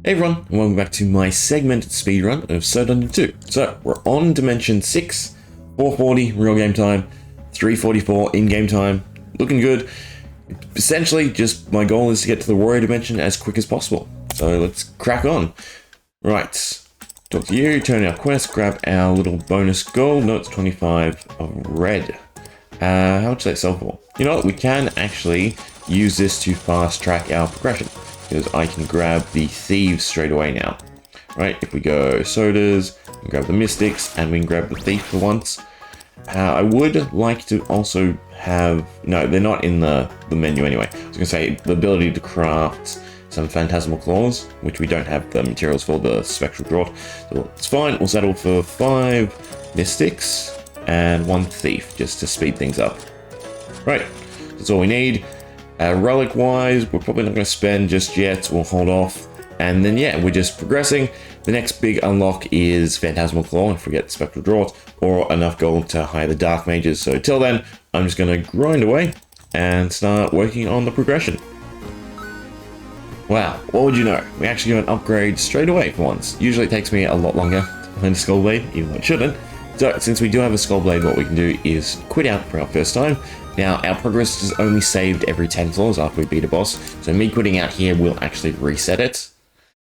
Hey everyone, and welcome back to my segmented speedrun of So Dungeon 2. So, we're on Dimension 6, 440 real game time, 344 in-game time, looking good. Essentially, just my goal is to get to the Warrior Dimension as quick as possible. So let's crack on. Right, talk to you, turn our quest, grab our little bonus gold, no it's 25 of red. How much does that sell for? You know what, we can actually use this to fast track our progression, because I can grab the thieves straight away now. Right, if we go sodas, we can grab the mystics, and we can grab the thief for once. I would like to also have, no, they're not in the menu anyway. I was going to say the ability to craft some phantasmal claws, which we don't have the materials for the spectral draught. So it's fine, we'll settle for 5 mystics and 1 thief, just to speed things up. Right, that's all we need. Relic wise, we're probably not going to spend just yet, we'll hold off. And then yeah, we're just progressing. The next big unlock is Phantasmal Claw, and forget Spectral Draught, or enough gold to hire the Dark Mages. So till then, I'm just going to grind away and start working on the progression. Wow, what would you know? We actually got an upgrade straight away for once. Usually it takes me a lot longer to find a Skullblade, even though it shouldn't. So since we do have a Skullblade, what we can do is quit out for our first time. Now, our progress is only saved every 10 floors after we beat a boss, so me quitting out here will actually reset it,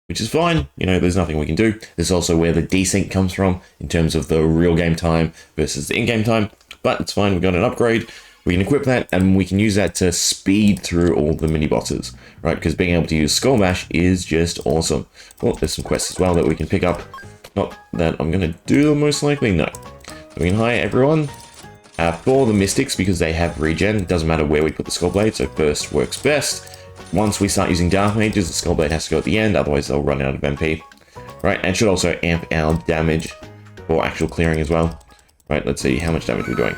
which is fine. You know, there's nothing we can do. This is also where the desync comes from in terms of the real game time versus the in-game time, but it's fine. We got an upgrade. We can equip that, and we can use that to speed through all the mini-bosses, right? Because being able to use Skull Bash is just awesome. Well, there's some quests as well that we can pick up. Not that I'm going to do them, most likely, no. So we can hire everyone. For the mystics, because they have regen, it doesn't matter where we put the Skullblade, so first works best. Once we start using Dark Mages, the Skullblade has to go at the end, otherwise they'll run out of MP. Right, and should also amp our damage for actual clearing as well. Right, let's see how much damage we're doing.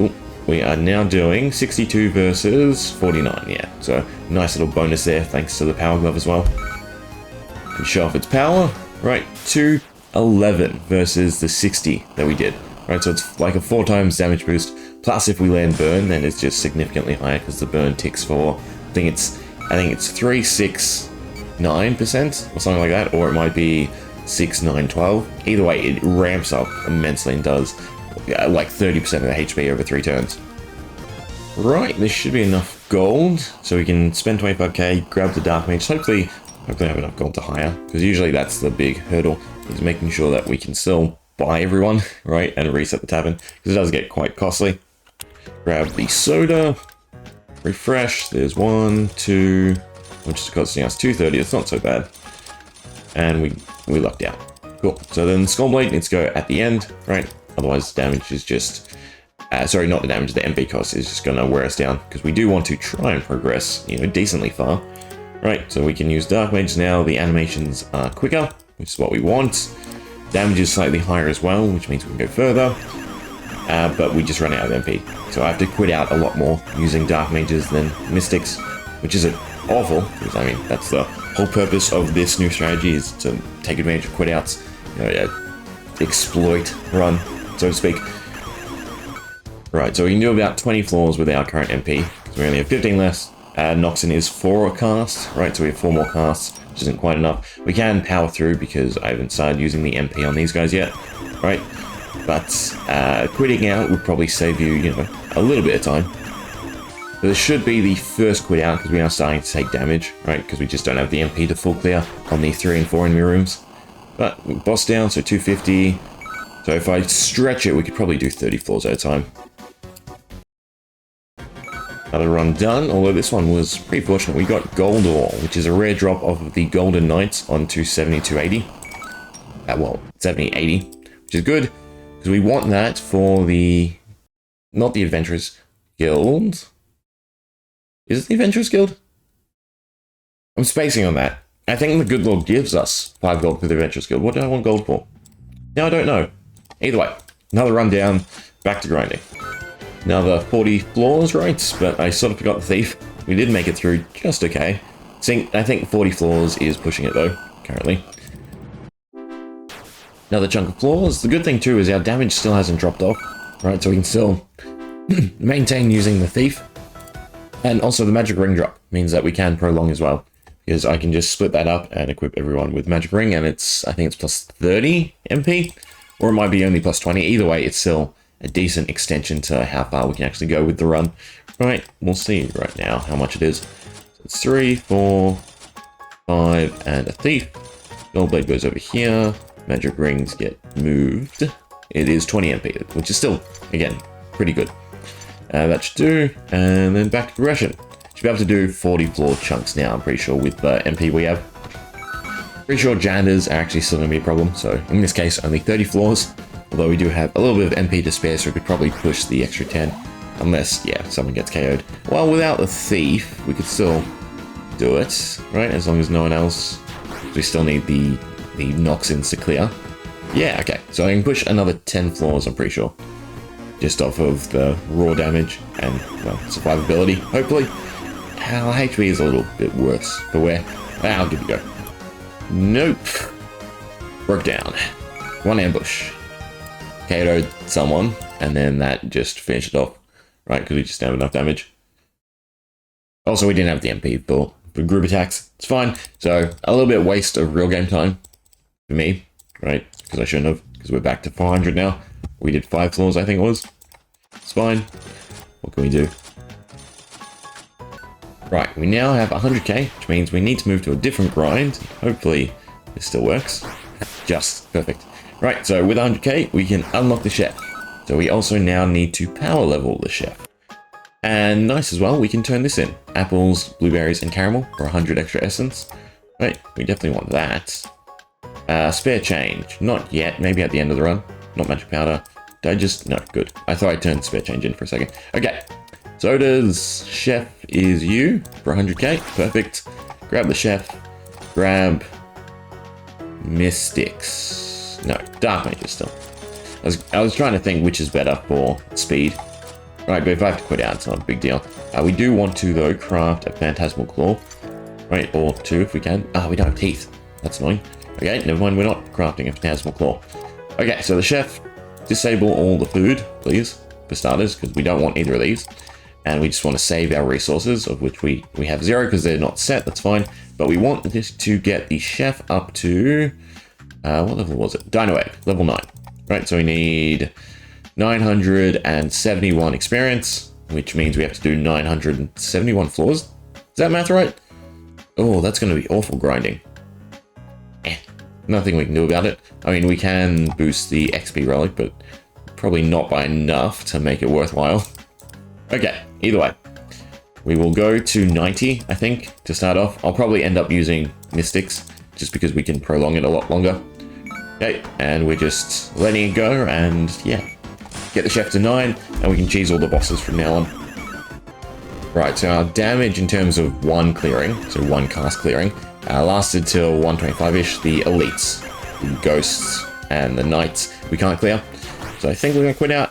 Ooh, we are now doing 62 versus 49, yeah. So, nice little bonus there, thanks to the Power Glove as well. Can show off its power. Right, 211 versus the 60 that we did. Right, so it's like a 4 times damage boost, plus if we land burn, then it's just significantly higher because the burn ticks for, I think it's 369% or something like that, or it might be 6912. Either way, it ramps up immensely and does like 30% of the HP over 3 turns. Right, this should be enough gold, so we can spend 25k, grab the Dark Mage, hopefully have enough gold to hire, because usually that's the big hurdle, is making sure that we can still buy everyone, right, and reset the tavern, because it does get quite costly. Grab the soda, refresh, there's 1, 2, which is costing us 230, it's not so bad, and we lucked out. Cool, so then the Skullblade needs to go at the end, right, otherwise damage is just, sorry, not the damage, the MP cost is just going to wear us down, because we do want to try and progress, you know, decently far. Right, so we can use Dark Mage now, the animations are quicker, which is what we want. Damage is slightly higher as well, which means we can go further, but we just run out of MP. So I have to quit out a lot more using Dark Mages than Mystics, which isn't awful, because I mean, that's the whole purpose of this new strategy, is to take advantage of quit outs, you know, exploit run, so to speak. Right, so we can do about 20 floors with our current MP, because we only have 15 less. Noxon is 4 casts, right, so we have 4 more casts, which isn't quite enough. We can power through because I haven't started using the MP on these guys yet, right? But quitting out would probably save you, you know, a little bit of time. But this should be the first quit out, because we are starting to take damage, right? Because we just don't have the MP to full clear on the 3 and 4 enemy rooms. But boss down, so 250. So if I stretch it, we could probably do 30 floors at a time. Another run done, although this one was pretty fortunate. We got Gold Ore, which is a rare drop of the Golden Knights on 270, 280. Well, 70, 80, which is good, because we want that for the, not the Adventurers Guild. Is it the Adventurers Guild? I'm spacing on that. I think the Good Lord gives us 5 gold for the Adventurers Guild. What do I want gold for? Now I don't know. Either way, another run down, back to grinding. Another 40 floors, right? But I sort of forgot the thief. We did make it through just okay. I think 40 floors is pushing it though, currently. Another chunk of floors. The good thing too is our damage still hasn't dropped off, right? So we can still maintain using the thief. And also the magic ring drop means that we can prolong as well. because I can just split that up and equip everyone with Magic Ring, and I think it's plus 30 MP, or it might be only plus 20. Either way, it's still a decent extension to how far we can actually go with the run. Right, we'll see right now how much it is. So it's 3, 4, 5, and a Thief. Goldblade goes over here. Magic Rings get moved. It is 20 MP, which is still, again, pretty good. That should do, and then back to progression. Should be able to do 40 floor chunks now, I'm pretty sure, with the MP we have. Pretty sure janitors are actually still going to be a problem, so in this case, only 30 floors. Although we do have a little bit of MP to spare, so we could probably push the extra 10. Unless, yeah, someone gets KO'd. Well, without the Thief, we could still do it, right? As long as no one else. We still need the Noxins to clear. Yeah, okay. So I can push another 10 floors, I'm pretty sure. Just off of the raw damage and, well, survivability, hopefully. Our HP is a little bit worse, but I'll give it a go. Nope. Broke down. One ambush. KO'd someone, and then that just finished it off, right? Because we just didn't have enough damage. Also, we didn't have the MP for group attacks. It's fine. So, a little bit waste of real game time for me, right? Because I shouldn't have, because we're back to 400 now. We did 5 floors, I think it was. It's fine. What can we do? Right, we now have 100k, which means we need to move to a different grind. Hopefully, this still works. Just perfect. Right, so with 100k, we can unlock the chef. So we also now need to power level the chef. And nice as well, we can turn this in. Apples, blueberries, and caramel for 100 extra essence. Right, we definitely want that. Spare change. Not yet, maybe at the end of the run. Not magic powder. Did I just... No, good. I thought I turned spare change in for a second. Okay, sodas. Chef is you for 100k. Perfect. Grab the chef. Grab... Mystics. No, Dark Mages still. I was trying to think which is better for speed. Right, but if I have to quit out, it's not a big deal. We do want to, though, craft a Phantasmal Claw. Right, or 2 if we can. We don't have teeth. That's annoying. Okay, never mind, we're not crafting a Phantasmal Claw. Okay, so the chef, disable all the food, please, for starters, because we don't want either of these. And we just want to save our resources, of which we have 0, because they're not set, that's fine. But we want this to get the chef up to... what level was it? Dino Egg, level 9. Right, so we need 971 experience, which means we have to do 971 floors. Is that math right? Oh, that's going to be awful grinding. Nothing we can do about it. I mean, we can boost the XP relic, but probably not by enough to make it worthwhile. Okay, either way. We will go to 90, I think, to start off. I'll probably end up using Mystics, just because we can prolong it a lot longer. Okay, and we're just letting it go, and yeah. Get the chef to 9, and we can cheese all the bosses from now on. Right, so our damage in terms of 1 clearing, so 1 cast clearing, lasted till 125-ish. The elites, the ghosts, and the knights, we can't clear. So I think we're going to quit out.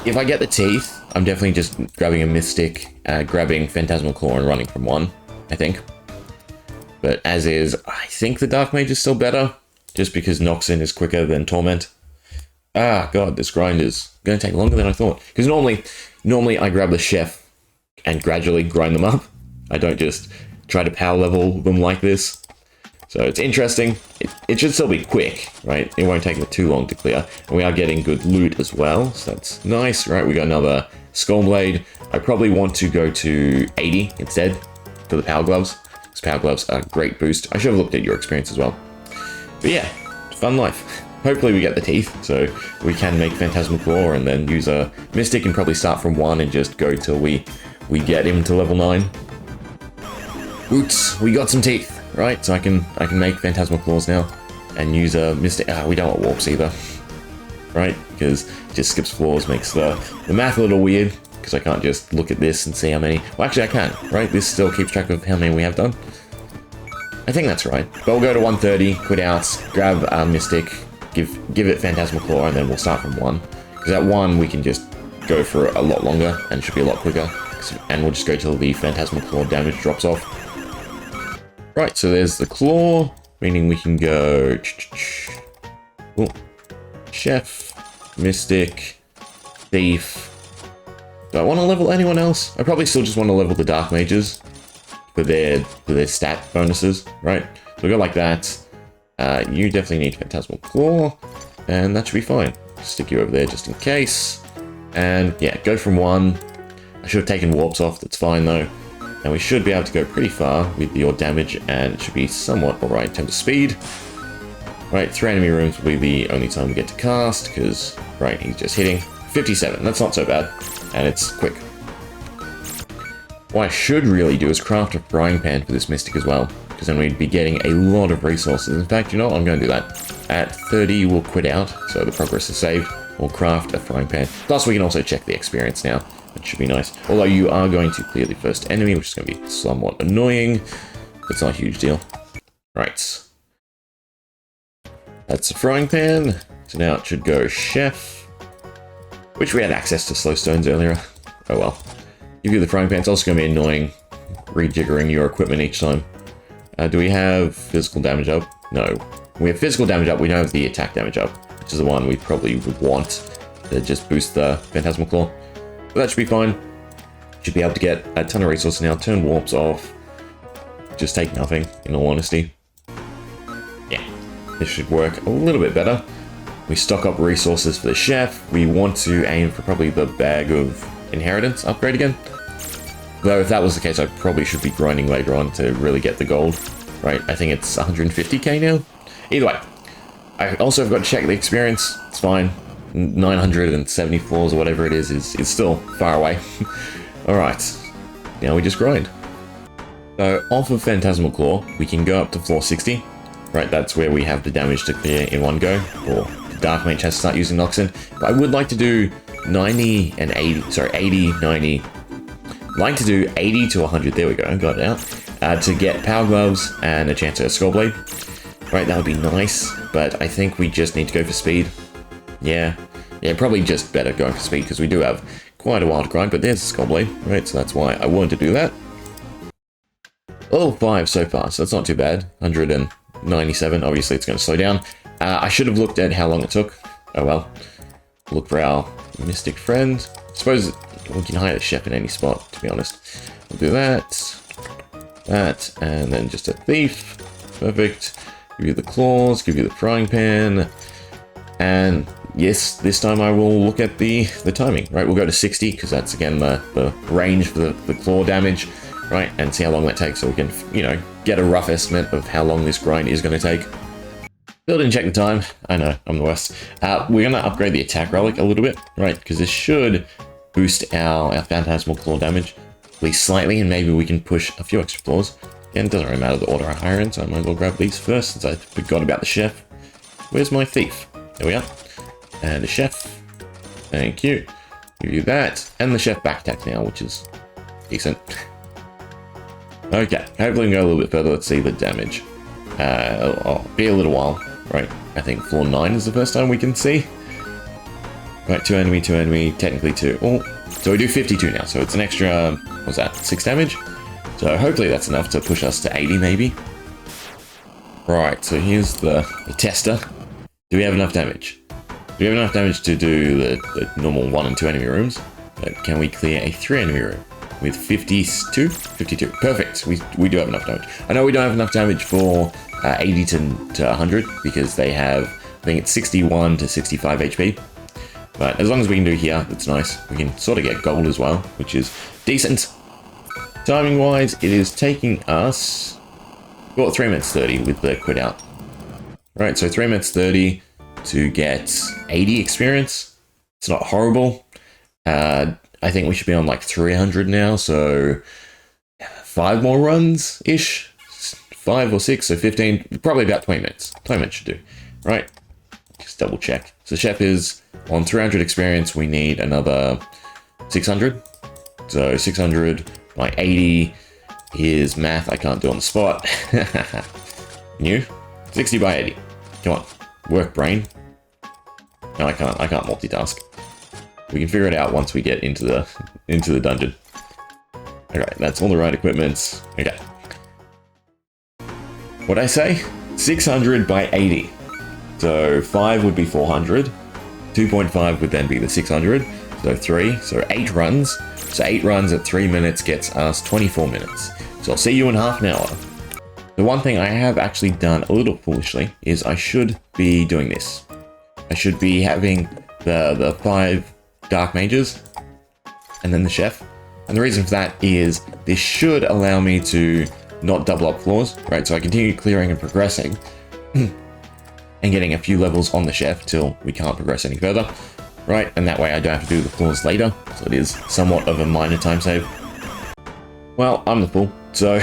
If I get the teeth, I'm definitely just grabbing a Mystic, grabbing Phantasmal Claw and running from 1, I think. But as is, I think the Dark Mage is still better, just because Noxin is quicker than Torment. God, this grind is going to take longer than I thought. Because normally I grab the chef and gradually grind them up. I don't just try to power level them like this. So it's interesting. It should still be quick, right? It won't take me too long to clear. And we are getting good loot as well, so that's nice, right? We got another Skull Blade. I probably want to go to 80 instead for the Power Gloves. Because Power Gloves are a great boost. I should have looked at your experience as well. But yeah, fun life. Hopefully we get the teeth, so we can make Phantasmal Claw and then use a Mystic and probably start from 1 and just go till we get him to level 9. Oops, we got some teeth, right? So I can make Phantasmal Claws now and use a Mystic. We don't want warps either, right? Because it just skips floors, makes the math a little weird, because I can't just look at this and see how many. Well, actually I can, right? This still keeps track of how many we have done. I think that's right. But we'll go to 130, quit out, grab a Mystic, give it Phantasmal Claw, and then we'll start from 1. Because at 1 we can just go for a lot longer and should be a lot quicker. And we'll just go till the Phantasmal Claw damage drops off. Right, so there's the Claw, meaning we can go... Ooh. Chef, Mystic, Thief. Do I want to level anyone else? I probably still just want to level the Dark Mages for their stat bonuses, right? So we go like that. You definitely need Phantasmal Claw, and that should be fine. Stick you over there just in case. And yeah, go from 1. I should have taken warps off, that's fine though. And we should be able to go pretty far with your damage, and it should be somewhat alright in terms of speed. Right, 3 enemy rooms will be the only time we get to cast, because, right, he's just hitting. 57, that's not so bad, and it's quick. What I should really do is craft a frying pan for this Mystic as well, because then we'd be getting a lot of resources. In fact, you know what, I'm going to do that. At 30, we'll quit out, so the progress is saved. We'll craft a frying pan. Plus, we can also check the experience now. That should be nice. Although you are going to clear the first enemy, which is going to be somewhat annoying. It's not a huge deal. Right. That's a frying pan. So now it should go chef. Which we had access to slow stones earlier. Oh well. Give you the frying pan. It's also going to be annoying rejiggering your equipment each time. Do we have physical damage up? No. We have physical damage up. We don't have the attack damage up, which is the one we probably would want to just boost the Phantasmal Claw. But that should be fine. Should be able to get a ton of resources now. Turn warps off. Just take nothing, in all honesty. Yeah, this should work a little bit better. We stock up resources for the chef. We want to aim for probably the bag of inheritance upgrade again. Though if that was the case, I probably should be grinding later on to really get the gold. Right, I think it's 150k now. Either way, I also have got to check the experience. It's fine. 974s or whatever it is still far away. Alright, now we just grind. So off of Phantasmal Claw, we can go up to floor 60. Right, that's where we have the damage to clear in one go, or the Dark Mage has to start using Noxen. But I would like to do 90 and 80, sorry, 80, 90. I'd like to do 80 to 100, there we go, got it out. To get Power Gloves and a chance at a Skullblade. Right, that would be nice, but I think we just need to go for speed. Yeah, probably just better going for speed, because we do have quite a while to grind, but there's a Skullblade, right, so that's why I wanted to do that. Level 5 so far, so that's not too bad. 197, obviously it's going to slow down. I should have looked at how long it took. Oh well. Look for our Mystic friend. I suppose we can hire the chef in any spot, to be honest. We'll do that, and then just a thief. Perfect. Give you the claws, give you the frying pan, and yes, this time I will look at the timing, right? We'll go to 60, because that's, again, the range for the claw damage, right? And see how long that takes, so we can, you know, get a rough estimate of how long this grind is going to take. Still didn't check the time. I know, I'm the worst. We're going to upgrade the attack relic a little bit, right? Because this should boost our Phantasmal Claw damage, at least slightly, and maybe we can push a few extra floors. Again, it doesn't really matter the order I hire in, so I might as well grab these first, since I forgot about the chef. Where's my thief? There we are. And the chef. Thank you. Give you that. And the chef back attack now, which is decent. Okay, hopefully we can go a little bit further. Let's see the damage. It'll be a little while, right? I think floor 9 is the first time we can see. Right, 2 enemy, technically 2. Oh, so we do 52 now, so it's an extra, what's that, 6 damage? So hopefully that's enough to push us to 80 maybe. Right, so here's the tester. Do we have enough damage? Do we have enough damage to do the normal 1 and 2 enemy rooms? But can we clear a 3 enemy room with 52? 52, perfect. We do have enough damage. I know we don't have enough damage for 80 to 100, because they have, I think it's 61 to 65 HP. But as long as we can do here, that's nice. We can sort of get gold as well, which is decent. Timing wise, it is taking us, well, 3 minutes 30 with the quit out. Right, so 3 minutes 30 to get 80 experience. It's not horrible. I think we should be on like 300 now, so 5 more runs-ish. 5 or 6, so 15, probably about 20 minutes. 20 minutes should do. Right, just double check. So chef is on 300 experience, we need another 600. So 600 by 80 is math I can't do on the spot. New 60 by 80. Come on, work brain. No, I can't multitask. We can figure it out once we get into the dungeon. Okay, that's all the right equipments. Okay. What'd I say? 600 by 80. So 5 would be 400. 2.5 would then be the 600. So 3. So 8 runs. So 8 runs at 3 minutes gets us 24 minutes. So I'll see you in half an hour. The one thing I have actually done a little foolishly is I should be doing this. I should be having the 5 Dark Mages and then the Chef. And the reason for that is this should allow me to not double up floors, right? So I continue clearing and progressing and getting a few levels on the Chef till we can't progress any further, right? And that way I don't have to do the floors later. So it is somewhat of a minor time save. Well, I'm the fool. So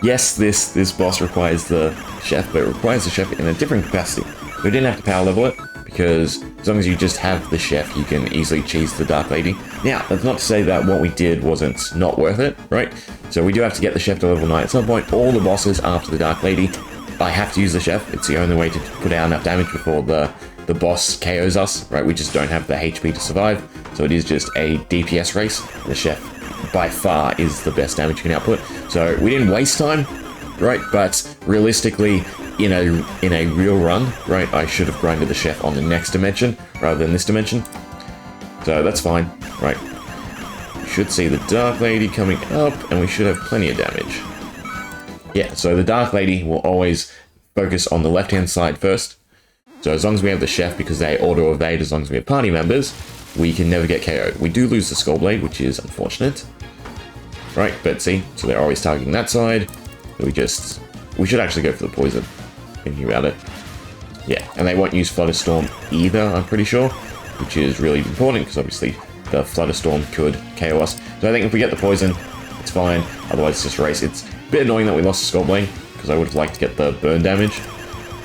yes, this boss requires the Chef, but it requires the Chef in a different capacity. We didn't have to power level it, because as long as you just have the Chef, you can easily cheese the Dark Lady. Now, that's not to say that what we did wasn't not worth it, right? So we do have to get the Chef to level 9. At some point, all the bosses after the Dark Lady, I have to use the Chef. It's the only way to put out enough damage before the boss KOs us, right? We just don't have the HP to survive, so it is just a DPS race. The Chef, by far, is the best damage you can output. So we didn't waste time, right? But realistically, in a real run, right, I should have grinded the Chef on the next dimension rather than this dimension. So that's fine, right? We should see the Dark Lady coming up, and we should have plenty of damage. Yeah, so the Dark Lady will always focus on the left-hand side first. So as long as we have the Chef, because they auto-evade as long as we have party members, we can never get KO'd. We do lose the Skull Blade, which is unfortunate. Right, but see, so they're always targeting that side. We should actually go for the poison, thinking about it. Yeah, and they won't use Flutter Storm either, I'm pretty sure, which is really important, because obviously the Flutter Storm could KO us. So I think if we get the poison, it's fine. Otherwise, it's just race. It's a bit annoying that we lost the Skull Blade, because I would have liked to get the burn damage.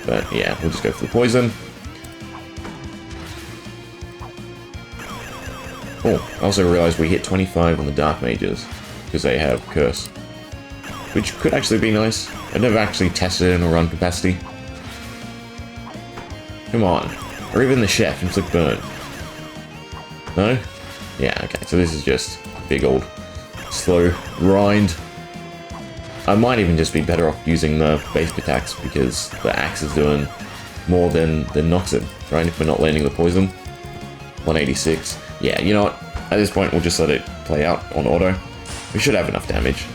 But yeah, we'll just go for the poison. Oh, I also realized we hit 25 on the Dark Mages, because they have Curse, which could actually be nice. I've never actually tested it in a run capacity. Come on. Or even the Chef, inflict burn. No? Yeah, okay, so this is just a big old slow grind. I might even just be better off using the basic attacks, because the axe is doing more than knocks it, right? If we're not landing the poison. 186. Yeah, you know what? At this point, we'll just let it play out on auto. We should have enough damage.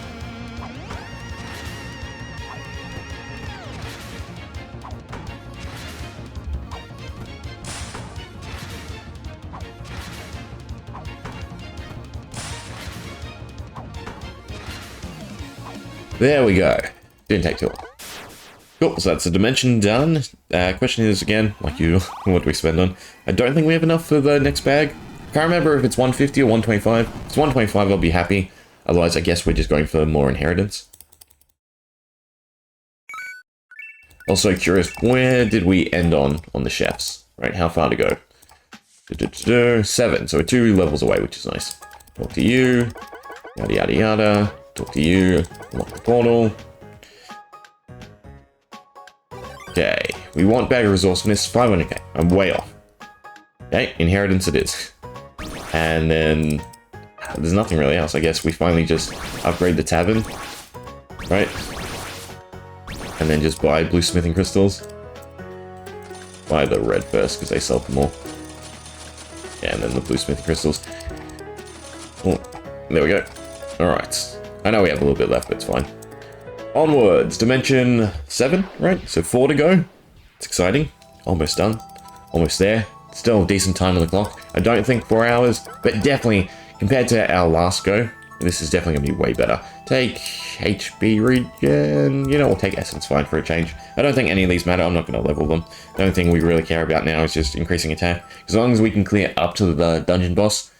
There we go. Didn't take too long. Cool, so that's the dimension done. Question is, again, like usual, what do we spend on? I don't think we have enough for the next bag. Can't remember if it's 150 or 125. If it's 125, I'll be happy. Otherwise, I guess we're just going for more inheritance. Also curious, where did we end on the Chefs? Right, how far to go? 7, so we're 2 levels away, which is nice. Talk to you, yada yada yada. Talk to you, unlock the portal. Okay, we want bag of resourcefulness, 500k. I'm way off. Okay, inheritance it is. And then there's nothing really else. I guess we finally just upgrade the tavern, right? And then just buy blue smithing crystals. Buy the red first because they sell for more. Yeah, and then the blue smithing crystals. Oh, there we go. All right. I know we have a little bit left, but it's fine. Onwards, dimension 7, right? So 4 to go. It's exciting. Almost done. Almost there. Still a decent time on the clock. I don't think 4 hours, but definitely, compared to our last go, this is definitely going to be way better. Take HP regen. You know, we'll take Essence fine for a change. I don't think any of these matter. I'm not going to level them. The only thing we really care about now is just increasing attack. As long as we can clear up to the dungeon boss,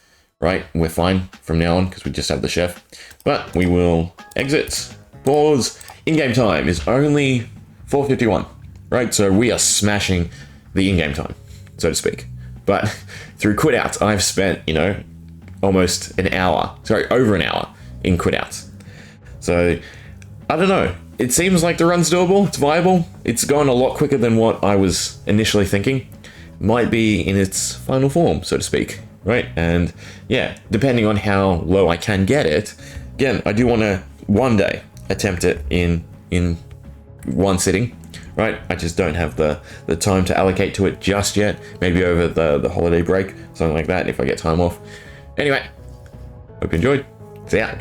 right, we're fine from now on, because we just have the Chef. But we will exit. Pause. In-game time is only 4:51, right? So we are smashing the in-game time, so to speak. But through quit outs, I've spent, you know, almost an hour, sorry, over an hour in quit outs. So, I don't know. It seems like the run's doable, it's viable. It's gone a lot quicker than what I was initially thinking. Might be in its final form, so to speak, right? And yeah, depending on how low I can get it, again, I do want to one day attempt it in one sitting, right? I just don't have the time to allocate to it just yet. Maybe over the holiday break, something like that, if I get time off. Anyway, hope you enjoyed. See ya.